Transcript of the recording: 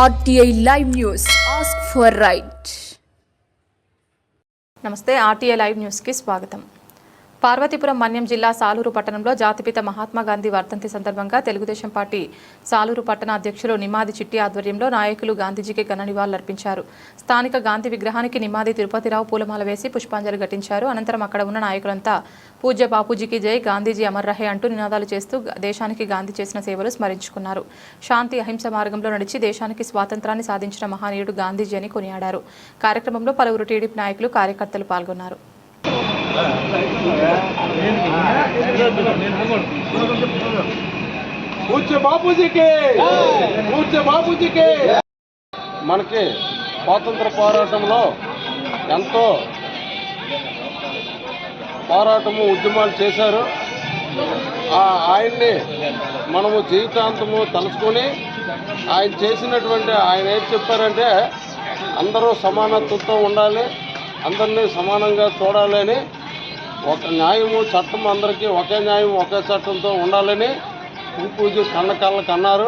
RTI Live News. Ask for right. నమస్తే RTI Live News కి స్వాగతం. పార్వతీపురం మన్యం జిల్లా సాలూరు పట్టణంలో జాతిపిత మహాత్మా గాంధీ వర్ధంతి సందర్భంగా తెలుగుదేశం పార్టీ సాలూరు పట్టణ అధ్యక్షులు నిమాది చిట్టి ఆధ్వర్యంలో నాయకులు గాంధీజీకి ఘన నివాళులర్పించారు. స్థానిక గాంధీ విగ్రహానికి నిమాది తిరుపతిరావు పూలమాల వేసి పుష్పాంజలి ఘటించారు. అనంతరం అక్కడ ఉన్న నాయకులంతా పూజ్య బాపూజీకి జై, గాంధీజీ అమర్ రహే అంటూ నినాదాలు చేస్తూ దేశానికి గాంధీ చేసిన సేవలు స్మరించుకున్నారు. శాంతి అహింస మార్గంలో నడిచి దేశానికి స్వాతంత్రాన్ని సాధించిన మహనీయుడు గాంధీజీ అని కొనియాడారు. కార్యక్రమంలో పలువురు టీడీపీ నాయకులు, కార్యకర్తలు పాల్గొన్నారు. మనకి స్వాతంత్ర పోరాటంలో ఎంతో పోరాటము ఉద్యమాలు చేశారు. ఆయన్ని మనము జీవితాంతము తలుచుకొని ఆయన చేసినటువంటి ఆయన ఏం చెప్పారంటే అందరూ సమానత్వంతో ఉండాలి, అందరినీ సమానంగా చూడాలని, ఒక న్యాయము చట్టం అందరికీ ఒకే న్యాయం ఒకే చట్టంతో ఉండాలని పూజ కళ్ళకు అన్నారు.